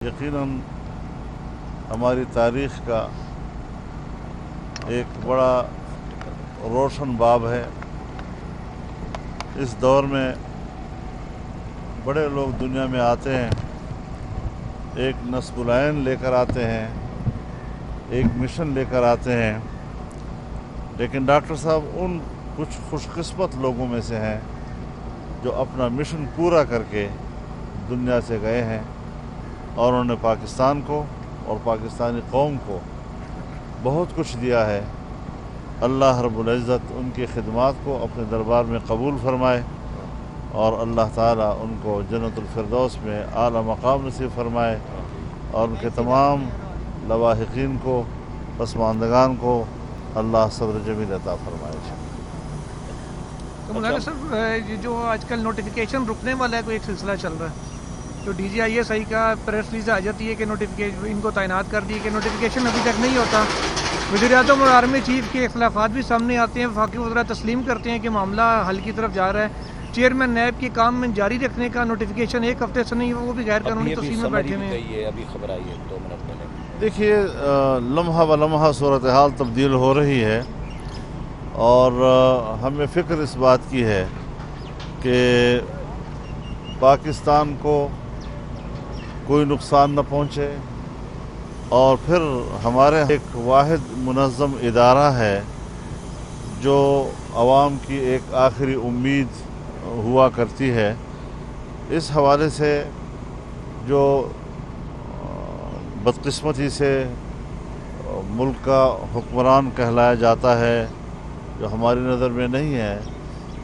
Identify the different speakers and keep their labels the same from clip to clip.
Speaker 1: یقیناً ہماری تاریخ کا ایک بڑا روشن باب ہے۔ اس دور میں بڑے لوگ دنیا میں آتے ہیں، ایک نصب العین لے کر آتے ہیں، ایک مشن لے کر آتے ہیں، لیکن ڈاکٹر صاحب ان کچھ خوش قسمت لوگوں میں سے ہیں جو اپنا مشن پورا کر کے دنیا سے گئے ہیں، اور انہوں نے پاکستان کو اور پاکستانی قوم کو بہت کچھ دیا ہے۔ اللہ رب العزت ان کی خدمات کو اپنے دربار میں قبول فرمائے، اور اللہ تعالیٰ ان کو جنت الفردوس میں اعلیٰ مقام نصیب فرمائے، اور ان کے تمام لواحقین کو، پسماندگان کو اللہ صبر جمیل عطا فرمائے۔
Speaker 2: تو مولانا صاحب، یہ جو آج کل نوٹیفیکیشن رکنے والا ہے، کوئی ایک سلسلہ چل رہا ہے، جو D G I S I کا پریس ریلیز آ جاتی ہے کہ نوٹیفیکیشن ان کو تعینات کر دی کہ نوٹیفیکیشن ابھی تک نہیں ہوتا۔ وزیر اعظم اور آرمی چیف کے اختلافات بھی سامنے آتے ہیں، وفاقی وزراء تسلیم کرتے ہیں کہ معاملہ حل کی طرف جا رہا ہے۔ چیئرمین نیب کے کام میں جاری رکھنے کا نوٹیفیکیشن ایک ہفتے سے نہیں، وہ بھی غیر قانونی تصمیم میں بیٹھے ہوئے ہیں۔
Speaker 3: ابھی خبر آئی ہے 2 منٹ پہلے۔
Speaker 1: دیکھیے، لمحہ و لمحہ صورتحال تبدیل ہو رہی ہے، اور ہمیں فکر اس بات کی ہے کہ پاکستان کو کوئی نقصان نہ پہنچے، اور پھر ہمارے ایک واحد منظم ادارہ ہے جو عوام کی ایک آخری امید ہوا کرتی ہے۔ اس حوالے سے جو بدقسمتی سے ملک کا حکمران کہلایا جاتا ہے، جو ہماری نظر میں نہیں ہے،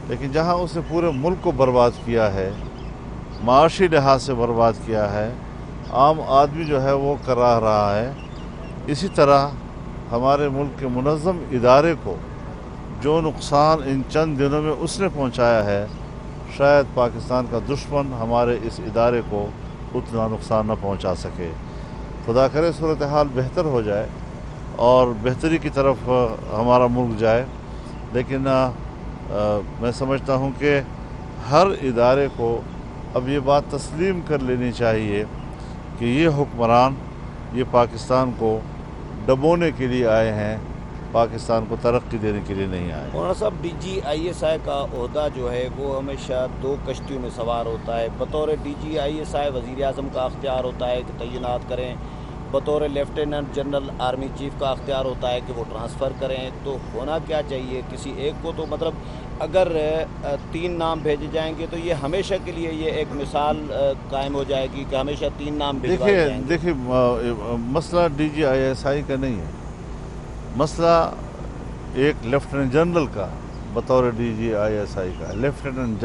Speaker 1: لیکن جہاں اسے پورے ملک کو برباد کیا ہے، معاشی لحاظ سے برباد کیا ہے، عام آدمی جو ہے وہ کرا رہا ہے، اسی طرح ہمارے ملک کے منظم ادارے کو جو نقصان ان چند دنوں میں اس نے پہنچایا ہے، شاید پاکستان کا دشمن ہمارے اس ادارے کو اتنا نقصان نہ پہنچا سکے۔ خدا کرے صورتحال بہتر ہو جائے اور بہتری کی طرف ہمارا ملک جائے، لیکن میں سمجھتا ہوں کہ ہر ادارے کو اب یہ بات تسلیم کر لینی چاہیے کہ یہ حکمران یہ پاکستان کو ڈبونے کے لیے آئے ہیں، پاکستان کو ترقی دینے کے لیے نہیں آئے۔
Speaker 3: مولانا صاحب، D G I S I کا عہدہ جو ہے وہ ہمیشہ 2 کشتیوں میں سوار ہوتا ہے۔ بطور D G I S I وزیر اعظم کا اختیار ہوتا ہے کہ تعینات کریں، بطور لیفٹیننٹ جنرل آرمی چیف کا اختیار ہوتا ہے کہ وہ ٹرانسفر کریں۔ تو ہونا کیا چاہیے کسی ایک کو؟ تو مطلب اگر 3 نام بھیجے جائیں گے تو یہ ہمیشہ کے لیے یہ ایک مثال قائم ہو جائے گی کہ ہمیشہ 3 نام بھیجوائے جائیں گے۔
Speaker 1: دیکھیے، مسئلہ D G I S I کا نہیں ہے، مسئلہ ایک لیفٹیننٹ جنرل کا بطور D G I S I کا، لیفٹیننٹ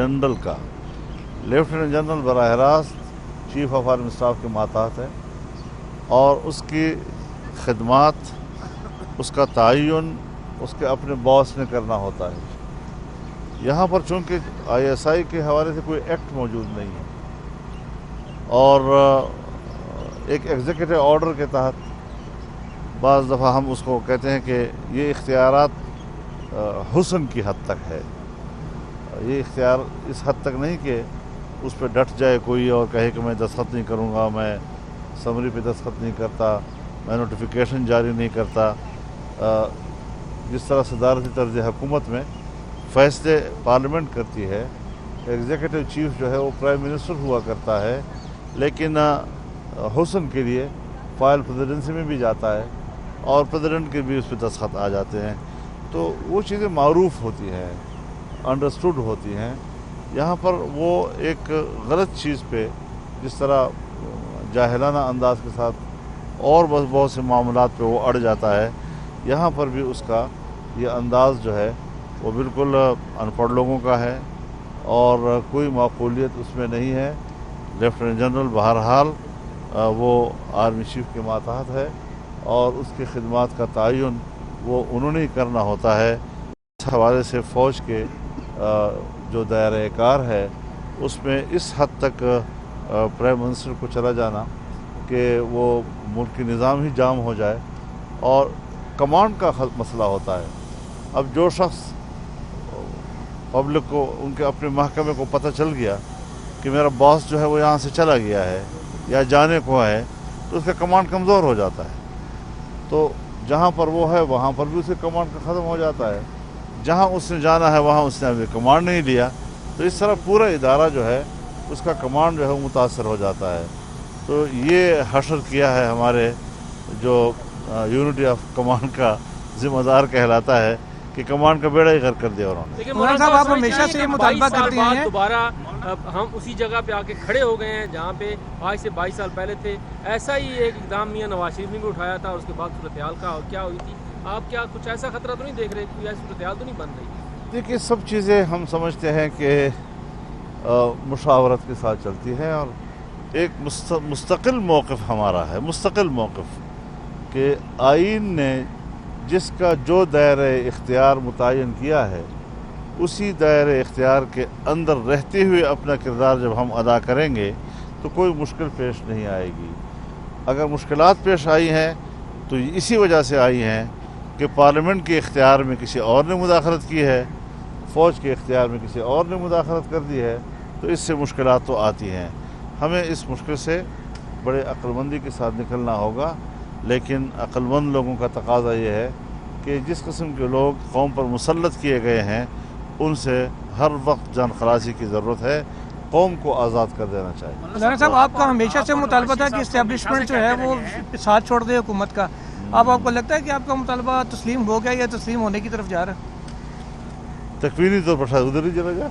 Speaker 1: جنرل براہ راست چیف آف آرمی اسٹاف کے ماتحت ہے، اور اس کی خدمات، اس کا تعین اس کے اپنے باس نے کرنا ہوتا ہے۔ یہاں پر چونکہ آئی ایس آئی کے حوالے سے کوئی ایکٹ موجود نہیں ہے، اور ایک ایگزیکٹو آرڈر کے تحت بعض دفعہ ہم اس کو کہتے ہیں کہ یہ اختیارات حسن کی حد تک ہے، یہ اختیار اس حد تک نہیں کہ اس پہ ڈٹ جائے کوئی اور کہے کہ میں دستخط نہیں کروں گا، میں سمری پہ دستخط نہیں کرتا، میں نوٹیفیکیشن جاری نہیں کرتا۔ جس طرح صدارتی طرز حکومت میں فیصلے پارلیمنٹ کرتی ہے، ایگزیکٹو چیف جو ہے وہ پرائم منسٹر ہوا کرتا ہے، لیکن حسن کے لیے فائل پریزیڈنسی میں بھی جاتا ہے، اور پریزیڈنٹ کے بھی اس پہ دستخط آ جاتے ہیں۔ تو وہ چیزیں معروف ہوتی ہیں، انڈرسٹوڈ ہوتی ہیں۔ یہاں پر وہ ایک غلط چیز پہ جس طرح جاہلانہ انداز کے ساتھ اور بہت سے معاملات پہ وہ اڑ جاتا ہے، یہاں پر بھی اس کا یہ انداز جو ہے وہ بالکل ان پڑھ لوگوں کا ہے، اور کوئی معقولیت اس میں نہیں ہے۔ لیفٹیننٹ جنرل بہرحال وہ آرمی چیف کے ماتحت ہے، اور اس کی خدمات کا تعین وہ انہوں نے ہی کرنا ہوتا ہے۔ اس حوالے سے فوج کے جو دائرہ کار ہے اس میں اس حد تک پرائم منسٹر کو چلا جانا کہ وہ ملکی نظام ہی جام ہو جائے، اور کمانڈ کا مسئلہ ہوتا ہے۔ اب جو شخص پبلک کو، ان کے اپنے محکمے کو پتہ چل گیا کہ میرا باس جو ہے وہ یہاں سے چلا گیا ہے یا جانے کو ہے، تو اس کا کمانڈ کمزور ہو جاتا ہے. تو جہاں پر وہ ہے وہاں پر بھی اس کے کمانڈ کا ختم ہو جاتا ہے. جہاں اس نے جانا ہے وہاں اس نے ابھی کمانڈ نہیں لیا. تو اس طرح پورا ادارہ جو ہے اس کا کمانڈ جو ہے وہ متاثر ہو جاتا ہے. تو یہ حشر کیا ہے ہمارے جو یونٹی آف کمانڈ کا ذمہ دار کہلاتا ہے کہ کمانڈ کا بیڑا ہی غرق کر دیا انہوں نے.
Speaker 2: لیکن مولانا صاحب آپ ہمیشہ سے یہ مطالبہ کرتے ہیں
Speaker 4: دوبارہ ہم اسی جگہ پہ آ کے کھڑے ہو گئے ہیں جہاں پہ آج سے 22 سال پہلے تھے. ایسا ہی ایک اقدام میاں نواز شریف نے بھی اٹھایا تھا اور اس کے بعد صورتحال کا کیا ہوئی تھی. آپ کیا کچھ ایسا خطرہ تو نہیں دیکھ رہے, کوئی ایسی صورتحال تو نہیں بن رہی؟
Speaker 1: دیکھیے سب چیزیں ہم سمجھتے ہیں کہ مشاورت کے ساتھ چلتی ہیں اور ایک مستقل موقف ہمارا ہے, مستقل موقف کہ آئین نے جس کا جو دائرہ اختیار متعین کیا ہے اسی دائرہ اختیار کے اندر رہتے ہوئے اپنا کردار جب ہم ادا کریں گے تو کوئی مشکل پیش نہیں آئے گی. اگر مشکلات پیش آئی ہیں تو اسی وجہ سے آئی ہیں کہ پارلیمنٹ کے اختیار میں کسی اور نے مداخلت کی ہے, فوج کے اختیار میں کسی اور نے مداخلت کر دی ہے, تو اس سے مشکلات تو آتی ہیں. ہمیں اس مشکل سے بڑے عقل مندی کے ساتھ نکلنا ہوگا, لیکن عقل مند لوگوں کا تقاضا یہ ہے کہ جس قسم کے لوگ قوم پر مسلط کیے گئے ہیں ان سے ہر وقت جان خلاصی کی ضرورت ہے, قوم کو آزاد کر دینا چاہیے.
Speaker 2: مولانا صاحب آپ کا ہمیشہ سے مطالبہ تھا کہ اسٹیبلشمنٹ جو ہے وہ ساتھ چھوڑ دے حکومت کا. اب آپ کو لگتا ہے کہ آپ کا مطالبہ تسلیم ہو گیا یا تسلیم ہونے کی طرف جا رہا ہے؟
Speaker 1: تکوینی طور پر شاید ادھر ہی چلا جائے.